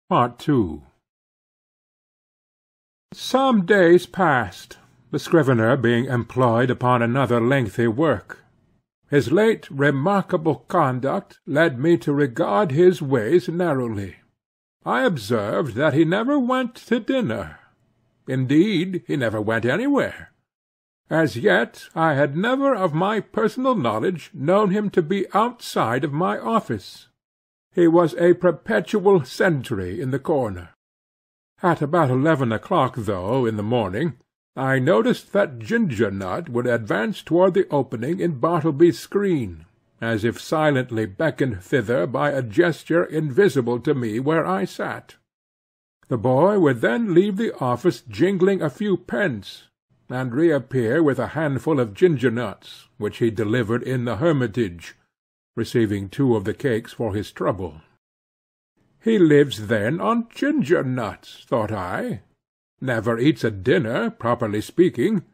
Part II. Some days passed, the scrivener being employed upon another lengthy work. His late remarkable conduct led me to regard his ways narrowly. I observed that he never went to dinner. Indeed, he never went anywhere. As yet I had never of my personal knowledge known him to be outside of my office. He was a perpetual sentry in the corner. At about 11 o'clock, though, in the morning, I noticed that Ginger Nut would advance toward the opening in Bartleby's screen, as if silently beckoned thither by a gesture invisible to me where I sat. The boy would then leave the office jingling a few pence, and reappear with a handful of ginger-nuts, which he delivered in the Hermitage, receiving 2 of the cakes for his trouble. He lives then on ginger-nuts, thought I. Never eats a dinner, properly speaking.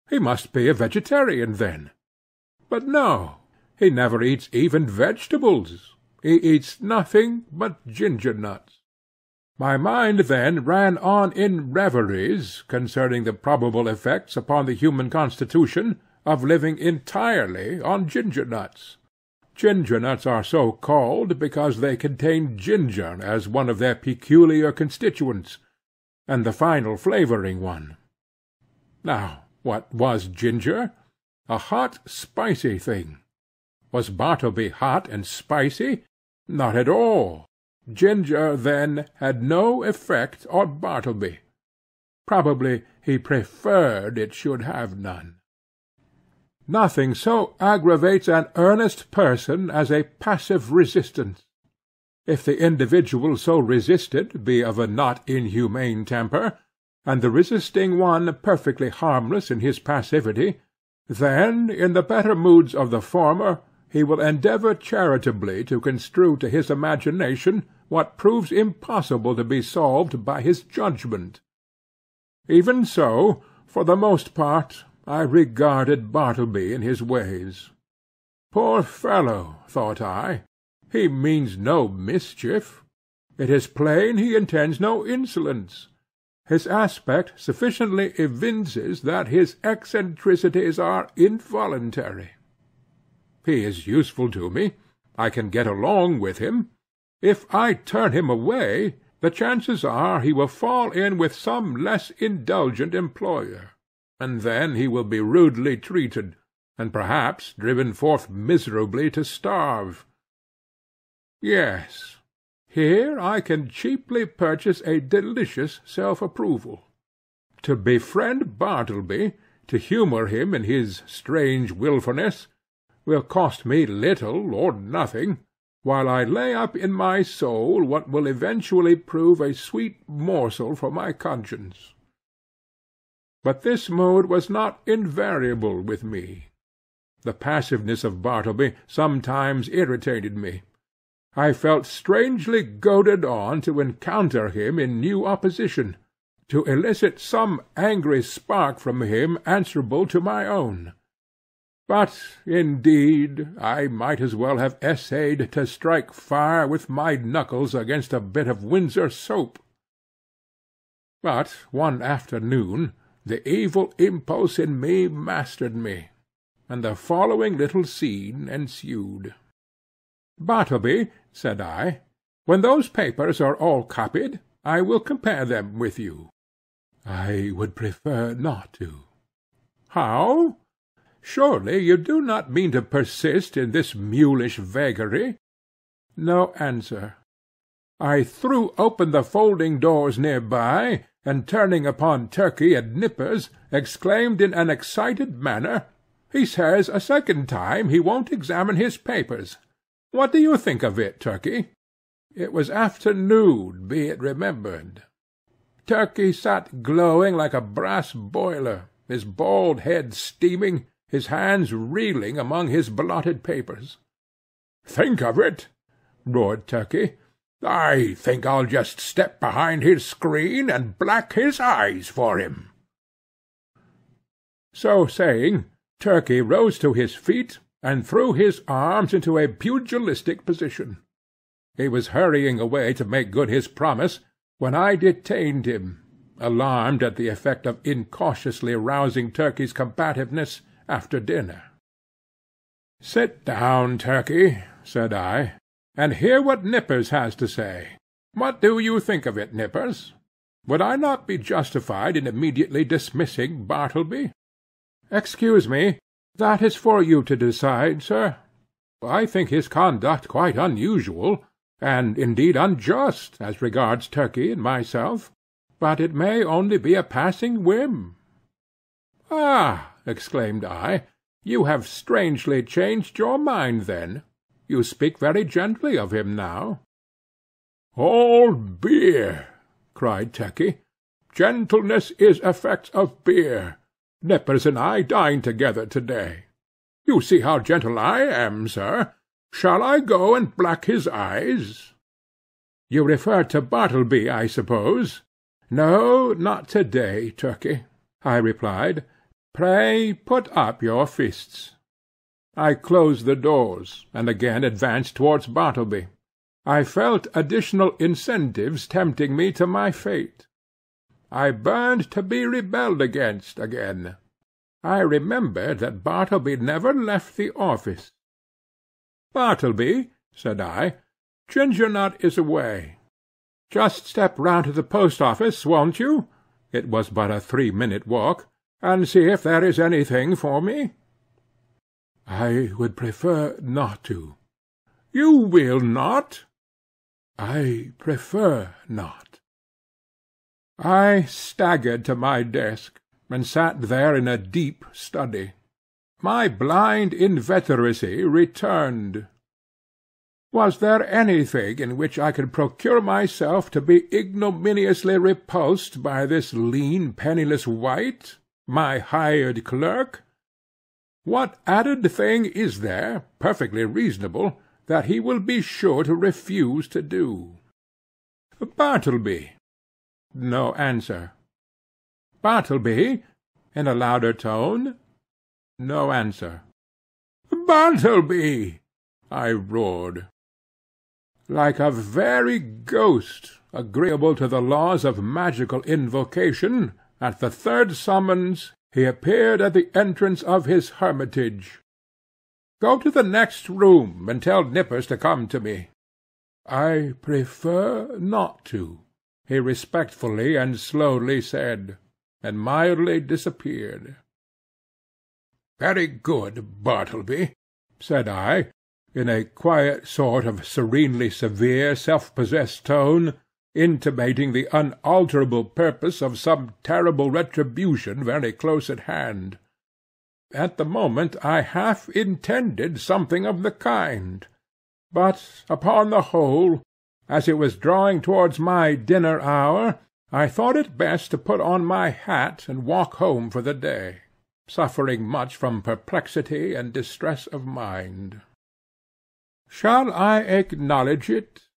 He must be a vegetarian, then. But no, he never eats even vegetables. He eats nothing but ginger-nuts. My mind then ran on in reveries concerning the probable effects upon the human constitution of living entirely on ginger-nuts. Ginger-nuts are so called because they contain ginger as one of their peculiar constituents, and the final flavouring one. Now, what was ginger? A hot, spicy thing. Was Bartleby hot and spicy? Not at all. Ginger, then, had no effect on Bartleby. Probably he preferred it should have none. Nothing so aggravates an earnest person as a passive resistance. If the individual so resisted be of a not inhumane temper, and the resisting one perfectly harmless in his passivity, then, in the better moods of the former, he will endeavour charitably to construe to his imagination what proves impossible to be solved by his judgment. Even so, for the most part, I regarded Bartleby in his ways. Poor fellow, thought I, he means no mischief. It is plain he intends no insolence. His aspect sufficiently evinces that his eccentricities are involuntary. He is useful to me. I can get along with him. If I turn him away, the chances are he will fall in with some less indulgent employer, and then he will be rudely treated, and perhaps driven forth miserably to starve. Yes, here I can cheaply purchase a delicious self-approval. To befriend Bartleby, to humour him in his strange wilfulness, will cost me little or nothing, while I lay up in my soul what will eventually prove a sweet morsel for my conscience. But this mode was not invariable with me. The passiveness of Bartleby sometimes irritated me. I felt strangely goaded on to encounter him in new opposition, to elicit some angry spark from him answerable to my own. But, indeed, I might as well have essayed to strike fire with my knuckles against a bit of Windsor soap. But one afternoon the evil impulse in me mastered me, and the following little scene ensued. "Bartleby," said I, "when those papers are all copied, I will compare them with you." "I would prefer not to." "How? Surely you do not mean to persist in this mulish vagary?" No answer. I threw open the folding doors near by, and turning upon Turkey and Nippers, exclaimed in an excited manner, "He says a second time he won't examine his papers. What do you think of it, Turkey?" It was afternoon, be it remembered. Turkey sat glowing like a brass boiler, his bald head steaming, his hands reeling among his blotted papers. "Think of it?" roared Turkey. "I think I'll just step behind his screen and black his eyes for him." So saying, Turkey rose to his feet and threw his arms into a pugilistic position. He was hurrying away to make good his promise, when I detained him, alarmed at the effect of incautiously rousing Turkey's combativeness after dinner. "Sit down, Turkey," said I, "and hear what Nippers has to say. What do you think of it, Nippers? Would I not be justified in immediately dismissing Bartleby?" "Excuse me, that is for you to decide, sir. I think his conduct quite unusual, and indeed unjust, as regards Turkey and myself, but it may only be a passing whim." "Ah!" exclaimed I, "you have strangely changed your mind, then. You speak very gently of him now." "All beer!" cried Turkey. "Gentleness is effects of beer. Nippers and I dined together to-day. You see how gentle I am, sir. Shall I go and black his eyes?" "You refer to Bartleby, I suppose?" "No, not to-day, Turkey," I replied. "Pray put up your fists." I closed the doors, and again advanced towards Bartleby. I felt additional incentives tempting me to my fate. I burned to be rebelled against again. I remembered that Bartleby never left the office. "Bartleby," said I, "Ginger Nut is away. Just step round to the post-office, won't you?" It was but a 3-minute walk. "And see if there is anything for me." "I would prefer not to." "You will not?" "I prefer not." I staggered to my desk, and sat there in a deep study. My blind inveteracy returned. Was there anything in which I could procure myself to be ignominiously repulsed by this lean, penniless wight, my hired clerk? What added thing is there, perfectly reasonable, that he will be sure to refuse to do? "Bartleby." No answer. "Bartleby," in a louder tone. No answer. "Bartleby!" I roared. Like a very ghost, agreeable to the laws of magical invocation, at the third summons he appeared at the entrance of his hermitage. "Go to the next room, and tell Nippers to come to me." "I prefer not to," he respectfully and slowly said, and mildly disappeared. "Very good, Bartleby," said I, in a quiet sort of serenely severe, self-possessed tone, intimating the unalterable purpose of some terrible retribution very close at hand. At the moment I half intended something of the kind, but, upon the whole, as it was drawing towards my dinner hour, I thought it best to put on my hat and walk home for the day, suffering much from perplexity and distress of mind. Shall I acknowledge it?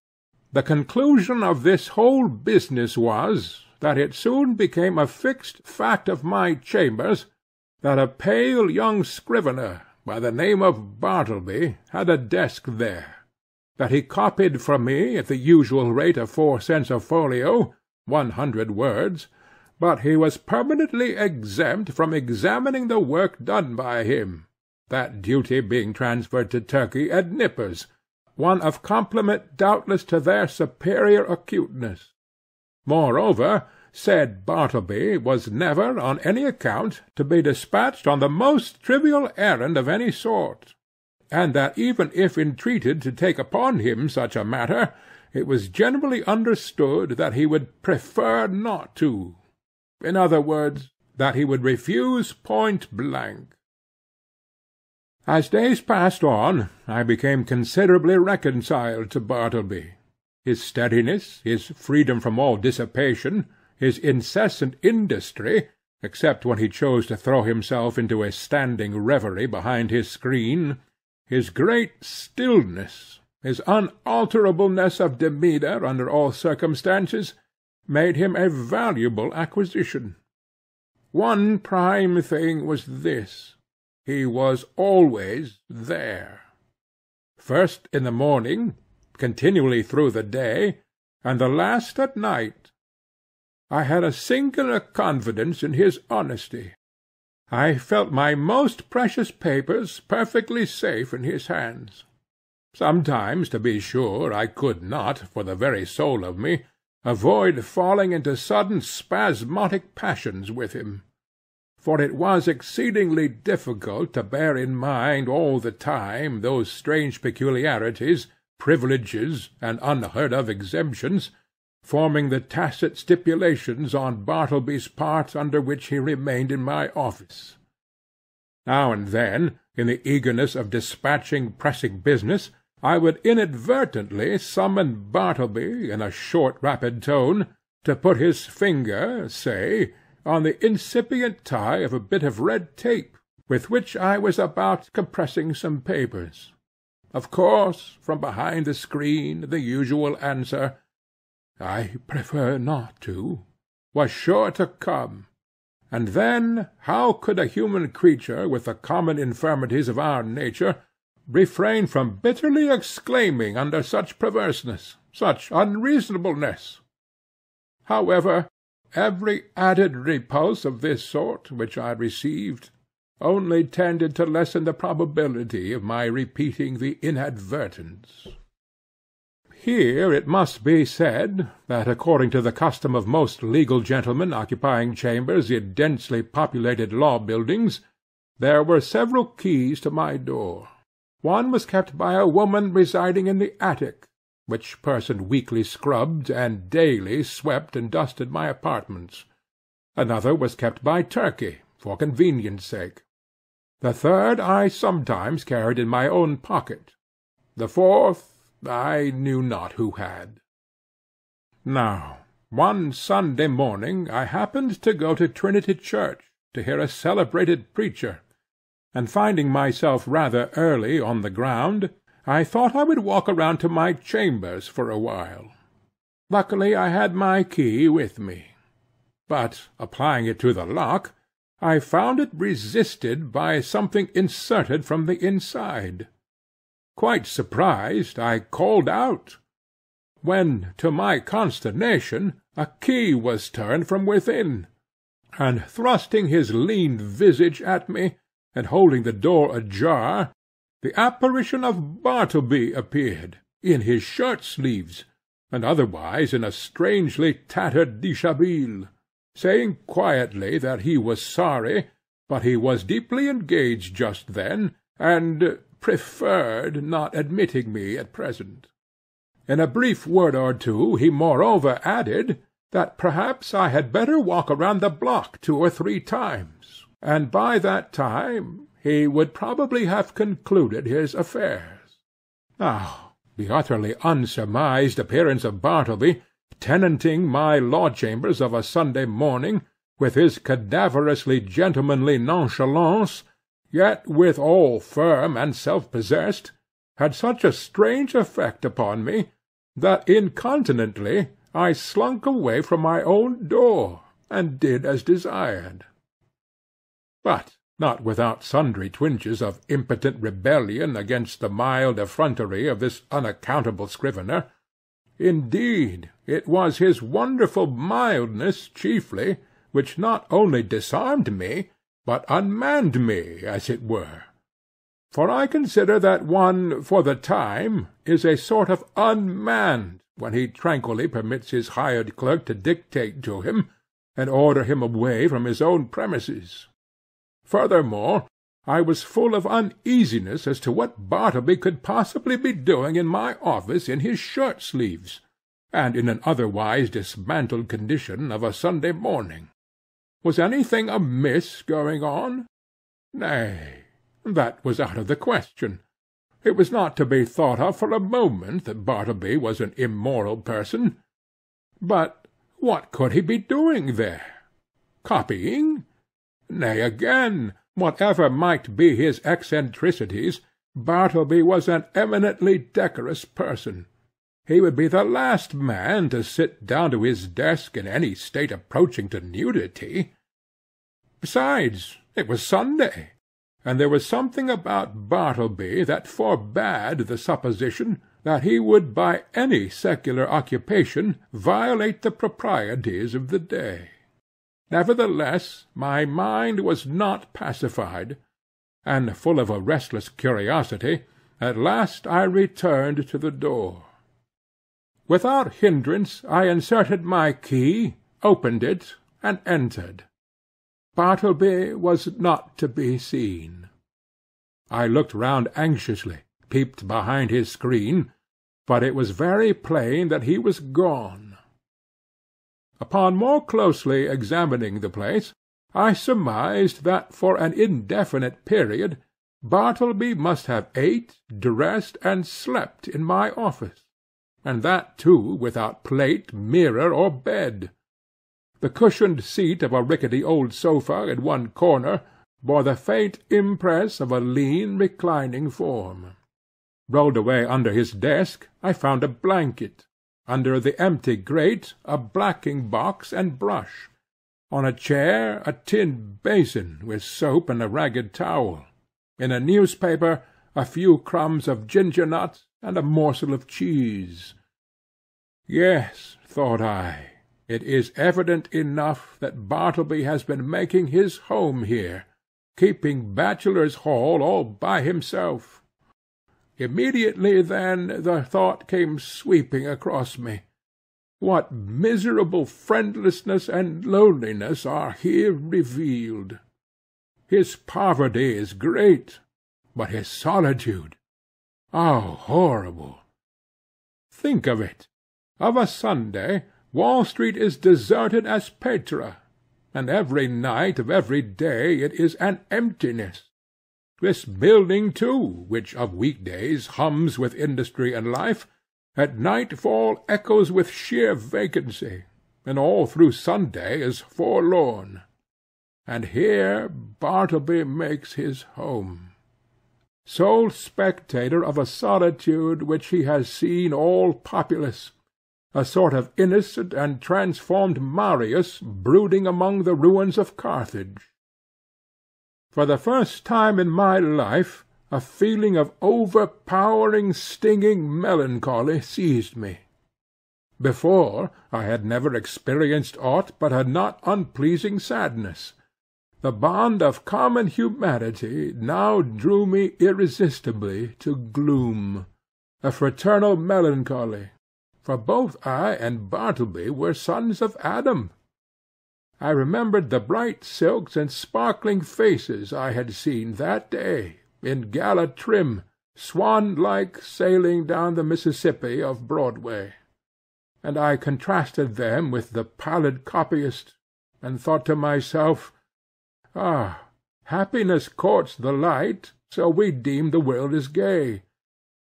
The conclusion of this whole business was, that it soon became a fixed fact of my chambers that a pale young scrivener, by the name of Bartleby, had a desk there, that he copied from me at the usual rate of 4 cents a folio, 100 words, but he was permanently exempt from examining the work done by him, that duty being transferred to Turkey and Nippers, one of compliment doubtless to their superior acuteness. Moreover, said Bartleby was never, on any account, to be dispatched on the most trivial errand of any sort, and that even if entreated to take upon him such a matter, it was generally understood that he would prefer not to. In other words, that he would refuse point-blank. As days passed on, I became considerably reconciled to Bartleby. His steadiness, his freedom from all dissipation, his incessant industry, except when he chose to throw himself into a standing reverie behind his screen, his great stillness, his unalterableness of demeanour under all circumstances, made him a valuable acquisition. One prime thing was this: he was always there. First in the morning, continually through the day, and the last at night. I had a singular confidence in his honesty. I felt my most precious papers perfectly safe in his hands. Sometimes, to be sure, I could not, for the very soul of me, avoid falling into sudden spasmodic passions with him, for it was exceedingly difficult to bear in mind all the time those strange peculiarities, privileges, and unheard-of exemptions, forming the tacit stipulations on Bartleby's part under which he remained in my office. Now and then, in the eagerness of dispatching pressing business, I would inadvertently summon Bartleby, in a short rapid tone, to put his finger, say, on the incipient tie of a bit of red tape, with which I was about compressing some papers. Of course, from behind the screen, the usual answer, "I prefer not to," was sure to come, and then how could a human creature with the common infirmities of our nature refrain from bitterly exclaiming under such perverseness, such unreasonableness? However, every added repulse of this sort which I received only tended to lessen the probability of my repeating the inadvertence. Here it must be said that, according to the custom of most legal gentlemen occupying chambers in densely populated law buildings, there were several keys to my door. One was kept by a woman residing in the attic, which person weekly scrubbed and daily swept and dusted my apartments. Another was kept by Turkey, for convenience sake. The third I sometimes carried in my own pocket. The fourth I knew not who had. Now, one Sunday morning I happened to go to Trinity Church to hear a celebrated preacher, and finding myself rather early on the ground, I thought I would walk around to my chambers for a while. Luckily I had my key with me, but, applying it to the lock, I found it resisted by something inserted from the inside. Quite surprised, I called out, when, to my consternation, a key was turned from within, and thrusting his lean visage at me, and holding the door ajar, the apparition of Bartleby appeared, in his shirt-sleeves, and otherwise in a strangely tattered dishabille, saying quietly that he was sorry, but he was deeply engaged just then, and preferred not admitting me at present. In a brief word or two he moreover added that perhaps I had better walk around the block 2 or 3 times, and by that time he would probably have concluded his affairs. Now, the utterly unsurmised appearance of Bartleby, tenanting my law-chambers of a Sunday morning, with his cadaverously gentlemanly nonchalance, yet withal firm and self-possessed, had such a strange effect upon me, that incontinently I slunk away from my own door, and did as desired. But not without sundry twinges of impotent rebellion against the mild effrontery of this unaccountable scrivener. Indeed, it was his wonderful mildness chiefly, which not only disarmed me, but unmanned me, as it were. For I consider that one, for the time, is a sort of unmanned, when he tranquilly permits his hired clerk to dictate to him, and order him away from his own premises. Furthermore, I was full of uneasiness as to what Bartleby could possibly be doing in my office in his shirt-sleeves, and in an otherwise dismantled condition of a Sunday morning. Was anything amiss going on? Nay, that was out of the question. It was not to be thought of for a moment that Bartleby was an immoral person. But what could he be doing there? Copying? Nay, again, whatever might be his eccentricities, Bartleby was an eminently decorous person. He would be the last man to sit down to his desk in any state approaching to nudity. Besides, it was Sunday, and there was something about Bartleby that forbade the supposition that he would by any secular occupation violate the proprieties of the day. Nevertheless, my mind was not pacified, and, full of a restless curiosity, at last I returned to the door. Without hindrance I inserted my key, opened it, and entered. Bartleby was not to be seen. I looked round anxiously, peeped behind his screen, but it was very plain that he was gone. Upon more closely examining the place, I surmised that for an indefinite period Bartleby must have ate, dressed, and slept in my office, and that too without plate, mirror, or bed. The cushioned seat of a rickety old sofa in one corner bore the faint impress of a lean, reclining form. Rolled away under his desk I found a blanket. Under the empty grate a blacking-box and brush. On a chair a tin basin with soap and a ragged towel. In a newspaper a few crumbs of ginger-nut and a morsel of cheese. Yes, thought I, it is evident enough that Bartleby has been making his home here, keeping bachelor's hall all by himself. Immediately then the thought came sweeping across me, what miserable friendlessness and loneliness are here revealed! His poverty is great, but his solitude, how horrible! Think of it! Of a Sunday, Wall Street is deserted as Petra, and every night of every day it is an emptiness. This building, too, which of weekdays hums with industry and life, at nightfall echoes with sheer vacancy, and all through Sunday is forlorn. And here Bartleby makes his home. Sole spectator of a solitude which he has seen all populous, a sort of innocent and transformed Marius brooding among the ruins of Carthage. For the first time in my life a feeling of overpowering, stinging melancholy seized me. Before I had never experienced aught but a not unpleasing sadness. The bond of common humanity now drew me irresistibly to gloom, a fraternal melancholy, for both I and Bartleby were sons of Adam. I remembered the bright silks and sparkling faces I had seen that day, in gala trim, swan-like sailing down the Mississippi of Broadway, and I contrasted them with the pallid copyist, and thought to myself, "Ah, happiness courts the light, so we deem the world is gay;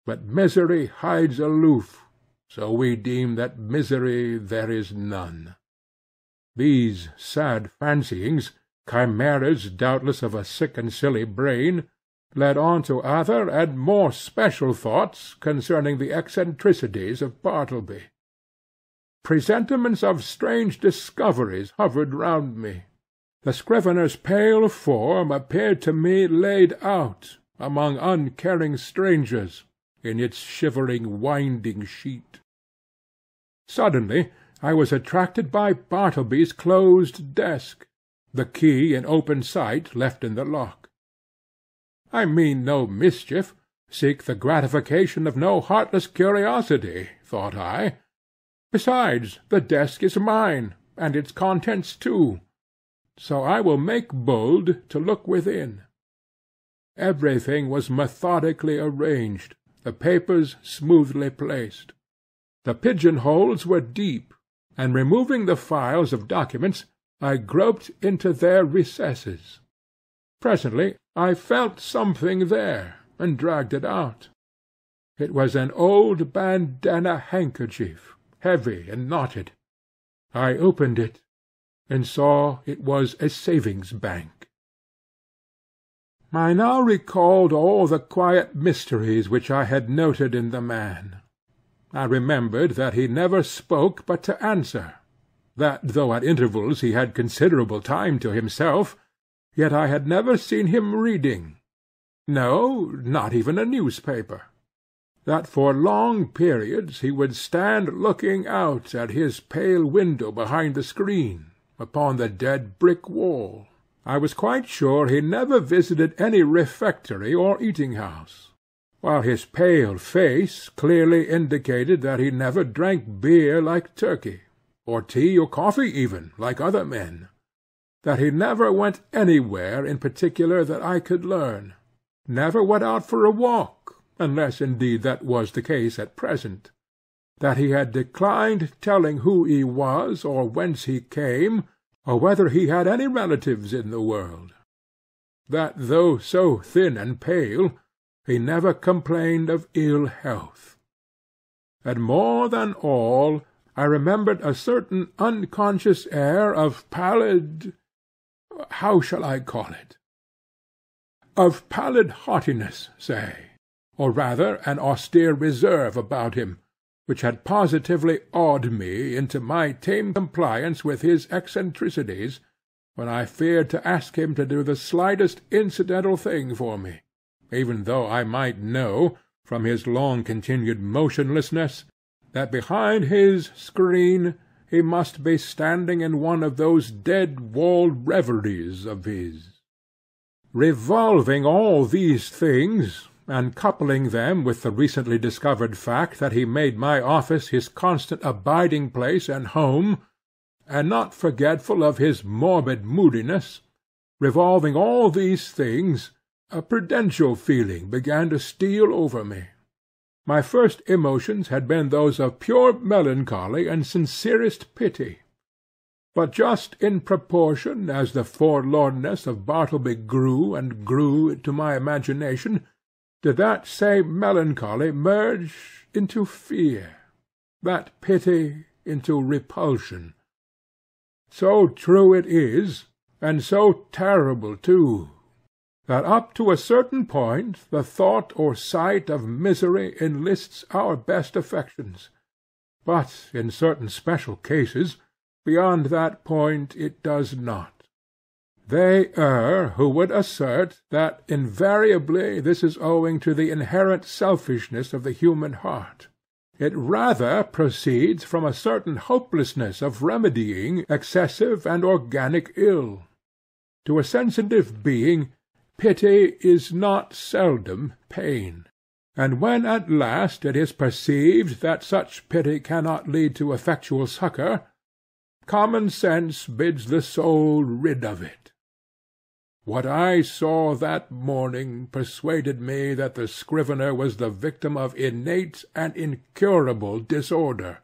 but misery hides aloof, so we deem that misery there is none." These sad fancyings, chimeras doubtless of a sick and silly brain, led on to other and more special thoughts concerning the eccentricities of Bartleby. Presentiments of strange discoveries hovered round me. The scrivener's pale form appeared to me laid out, among uncaring strangers, in its shivering winding sheet. Suddenly I was attracted by Bartleby's closed desk, the key in open sight left in the lock. I mean no mischief, seek the gratification of no heartless curiosity, thought I. Besides, the desk is mine, and its contents too, so I will make bold to look within. Everything was methodically arranged, the papers smoothly placed. The pigeon-holes were deep, and removing the files of documents, I groped into their recesses. Presently I felt something there, and dragged it out. It was an old bandana handkerchief, heavy and knotted. I opened it, and saw it was a savings-bank. I now recalled all the quiet mysteries which I had noted in the man. I remembered that he never spoke but to answer, that though at intervals he had considerable time to himself, yet I had never seen him reading. No, not even a newspaper. that for long periods he would stand looking out at his pale window behind the screen, upon the dead brick wall. I was quite sure he never visited any refectory or eating-house, while his pale face clearly indicated that he never drank beer like Turkey, or tea or coffee even, like other men, that he never went anywhere in particular that I could learn, never went out for a walk, unless indeed that was the case at present, that he had declined telling who he was, or whence he came, or whether he had any relatives in the world, that though so thin and pale, he never complained of ill health. And more than all, I remembered a certain unconscious air of how shall I call it? Of pallid haughtiness, say, or rather an austere reserve about him, which had positively awed me into my tame compliance with his eccentricities, when I feared to ask him to do the slightest incidental thing for me, even though I might know, from his long-continued motionlessness, that behind his screen he must be standing in one of those dead-walled reveries of his. Revolving all these things, and coupling them with the recently discovered fact that he made my office his constant abiding-place and home, and not forgetful of his morbid moodiness, revolving all these things, a prudential feeling began to steal over me. My first emotions had been those of pure melancholy and sincerest pity, but just in proportion as the forlornness of Bartleby grew and grew to my imagination, did that same melancholy merge into fear, that pity into repulsion. So true it is, and so terrible too, that up to a certain point the thought or sight of misery enlists our best affections, but in certain special cases, beyond that point it does not. They err who would assert that invariably this is owing to the inherent selfishness of the human heart. It rather proceeds from a certain hopelessness of remedying excessive and organic ill. To a sensitive being, pity is not seldom pain, and when at last it is perceived that such pity cannot lead to effectual succour, common sense bids the soul rid of it. What I saw that morning persuaded me that the scrivener was the victim of innate and incurable disorder.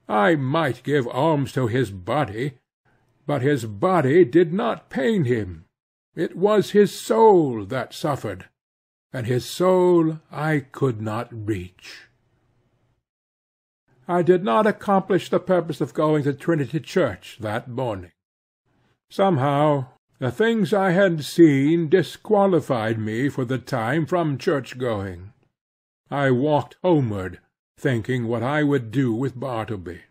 I might give alms to his body, but his body did not pain him. It was his soul that suffered, and his soul I could not reach. I did not accomplish the purpose of going to Trinity Church that morning. Somehow the things I had seen disqualified me for the time from church-going. I walked homeward, thinking what I would do with Bartleby.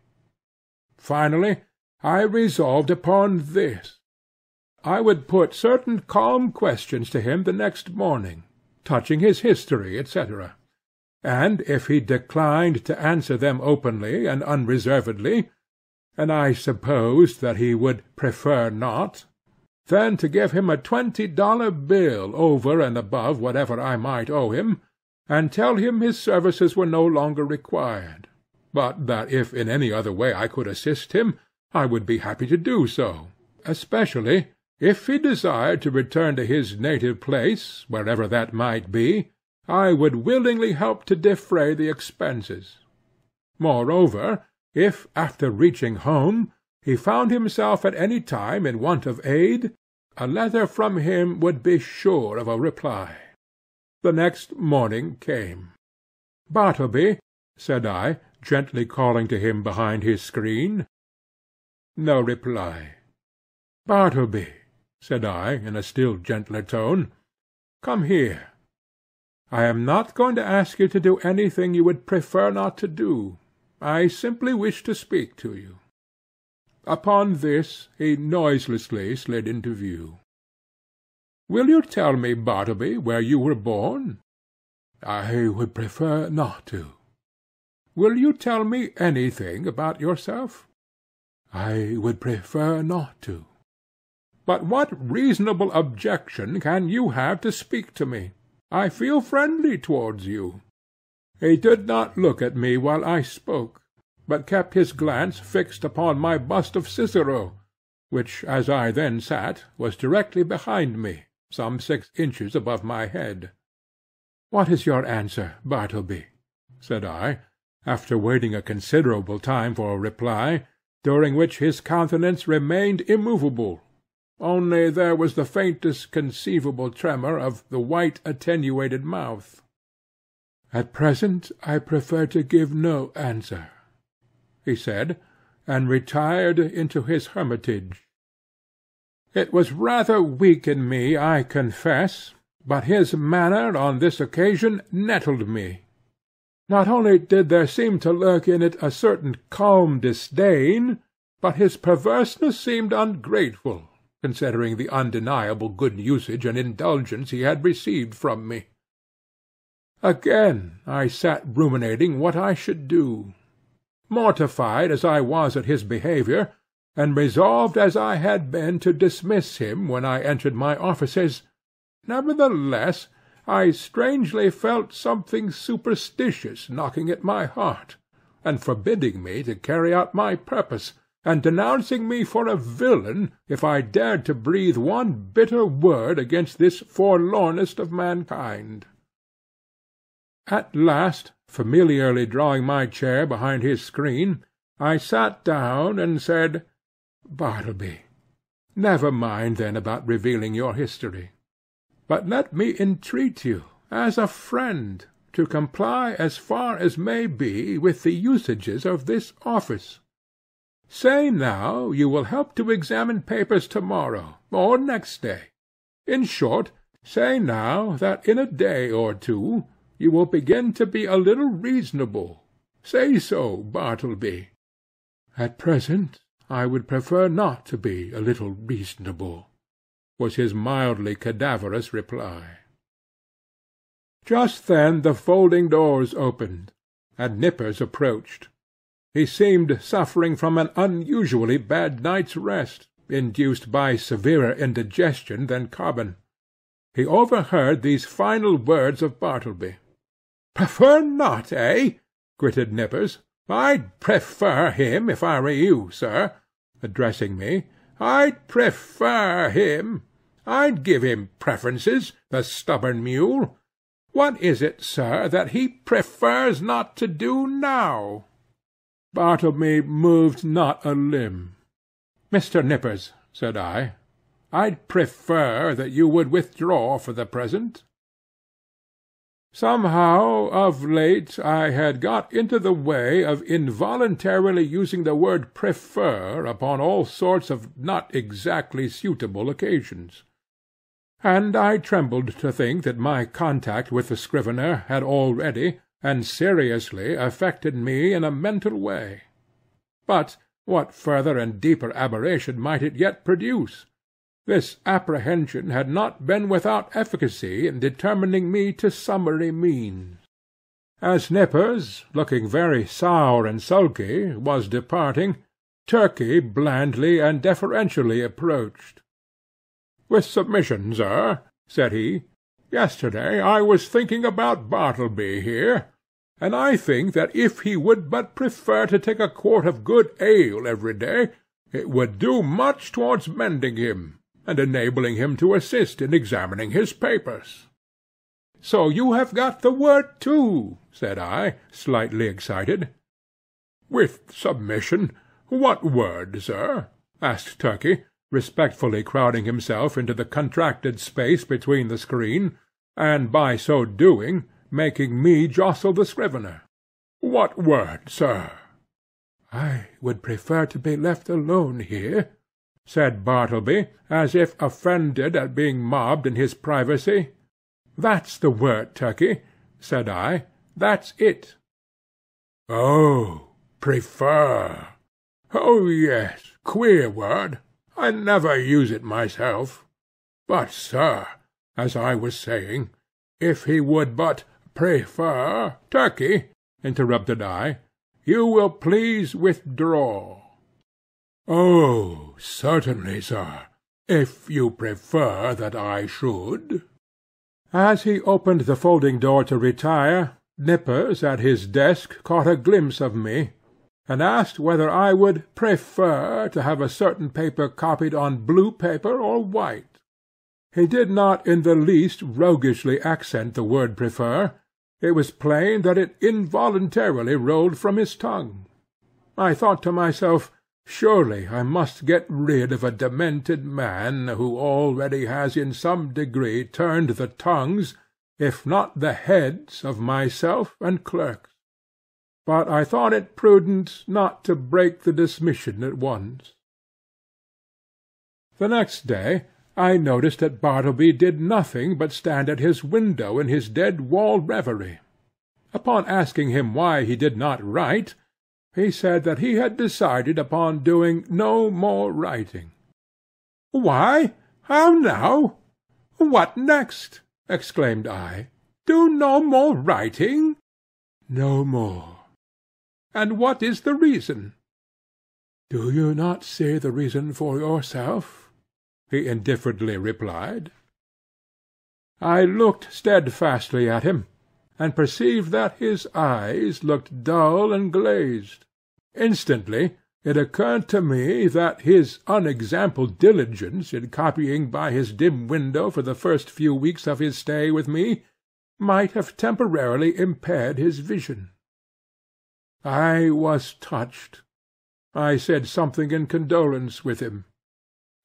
Finally, I resolved upon this. I would put certain calm questions to him the next morning, touching his history, etc., and if he declined to answer them openly and unreservedly, and I supposed that he would prefer not, then to give him a $20 bill over and above whatever I might owe him, and tell him his services were no longer required, but that if in any other way I could assist him, I would be happy to do so, especially if he desired to return to his native place, wherever that might be, I would willingly help to defray the expenses. Moreover, if after reaching home he found himself at any time in want of aid, a letter from him would be sure of a reply. The next morning came. "Bartleby," said I, gently calling to him behind his screen. No reply. "Bartleby," said I, in a still gentler tone, "come here. I am not going to ask you to do anything you would prefer not to do. I simply wish to speak to you." Upon this he noiselessly slid into view. "Will you tell me, Bartleby, where you were born?" I would prefer not to. Will you tell me anything about yourself? I would prefer not to. But what reasonable objection can you have to speak to me? I feel friendly towards you. He did not look at me while I spoke, but kept his glance fixed upon my bust of Cicero, which, as I then sat, was directly behind me, some 6 inches above my head. "What is your answer, Bartleby?" said I, after waiting a considerable time for a reply, during which his countenance remained immovable, only there was the faintest conceivable tremor of the white attenuated mouth. "At present I prefer to give no answer," he said, and retired into his hermitage. It was rather weak in me, I confess, but his manner on this occasion nettled me. Not only did there seem to lurk in it a certain calm disdain, but his perverseness seemed ungrateful, considering the undeniable good usage and indulgence he had received from me. Again I sat ruminating what I should do. Mortified as I was at his behaviour, and resolved as I had been to dismiss him when I entered my offices, nevertheless I strangely felt something superstitious knocking at my heart, and forbidding me to carry out my purpose, and denouncing me for a villain if I dared to breathe one bitter word against this forlornest of mankind. At last, familiarly drawing my chair behind his screen, I sat down and said, "Bartleby, never mind then about revealing your history. But let me entreat you, as a friend, to comply as far as may be with the usages of this office. Say now you will help to examine papers to-morrow, or next day. In short, say now that in a day or two you will begin to be a little reasonable. Say so, Bartleby." "At present I would prefer not to be a little reasonable," was his mildly cadaverous reply. Just then the folding doors opened, and Nippers approached. He seemed suffering from an unusually bad night's rest, induced by severer indigestion than common. He overheard these final words of Bartleby. "Prefer not, eh?" gritted Nippers. "I'd prefer him, if I were you, sir," addressing me. "I'd prefer him. I'd give him preferences, the stubborn mule. What is it, sir, that he prefers not to do now?" Bartleby moved not a limb. "Mr. Nippers," said I, "I'd prefer that you would withdraw for the present." Somehow, of late, I had got into the way of involuntarily using the word prefer upon all sorts of not exactly suitable occasions, and I trembled to think that my contact with the scrivener had already and seriously affected me in a mental way. But what further and deeper aberration might it yet produce? This apprehension had not been without efficacy in determining me to summary means. As Nippers, looking very sour and sulky, was departing, Turkey blandly and deferentially approached. "With submission, sir," said he, "yesterday I was thinking about Bartleby here, and I think that if he would but prefer to take a quart of good ale every day, it would do much towards mending him, and enabling him to assist in examining his papers." "So you have got the word too," said I, slightly excited. "With submission, what word, sir?" asked Turkey, respectfully crowding himself into the contracted space between the screen, and by so doing making me jostle the scrivener. "What word, sir?" "I would prefer to be left alone here," said Bartleby, as if offended at being mobbed in his privacy. "That's the word, Turkey," said I. "That's it." "Oh, prefer. Oh, yes, queer word. I never use it myself. But, sir, as I was saying, if he would but prefer Turkey," interrupted I, "you will please withdraw." "Oh, certainly, sir, if you prefer that I should." As he opened the folding-door to retire, Nippers at his desk caught a glimpse of me, and asked whether I would prefer to have a certain paper copied on blue paper or white. He did not in the least roguishly accent the word prefer. It was plain that it involuntarily rolled from his tongue. I thought to myself, surely I must get rid of a demented man who already has in some degree turned the tongues, if not the heads, of myself and clerks. But I thought it prudent not to break the dismission at once. The next day I noticed that Bartleby did nothing but stand at his window in his dead-wall reverie. Upon asking him why he did not write, he said that he had decided upon doing no more writing. "Why, how now? What next?" exclaimed I. "Do no more writing?" "No more." "And what is the reason?" "Do you not see the reason for yourself?" he indifferently replied. I looked steadfastly at him, and perceived that his eyes looked dull and glazed. Instantly it occurred to me that his unexampled diligence in copying by his dim window for the first few weeks of his stay with me might have temporarily impaired his vision. I was touched. I said something in condolence with him.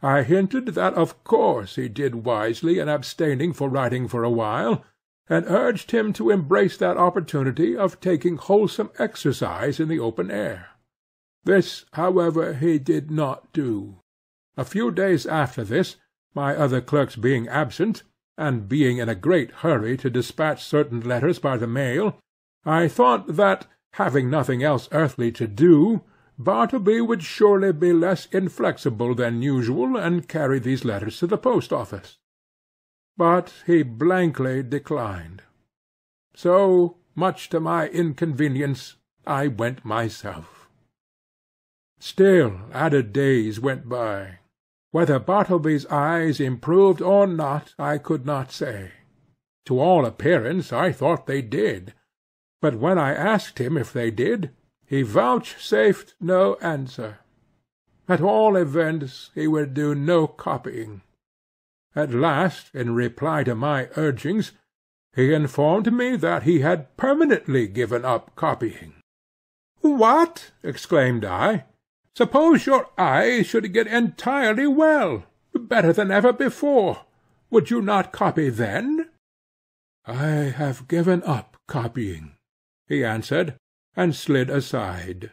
I hinted that of course he did wisely in abstaining from writing for a while, and urged him to embrace that opportunity of taking wholesome exercise in the open air. This, however, he did not do. A few days after this, my other clerks being absent, and being in a great hurry to dispatch certain letters by the mail, I thought that, having nothing else earthly to do, Bartleby would surely be less inflexible than usual, and carry these letters to the post-office. But he blankly declined. So, much to my inconvenience, I went myself. Still added days went by. Whether Bartleby's eyes improved or not, I could not say. To all appearance I thought they did, but when I asked him if they did, he vouchsafed no answer. At all events he would do no copying. At last, in reply to my urgings, he informed me that he had permanently given up copying. "What!" exclaimed I. "Suppose your eyes should get entirely well, better than ever before, would you not copy then?" "I have given up copying," he answered, and slid aside.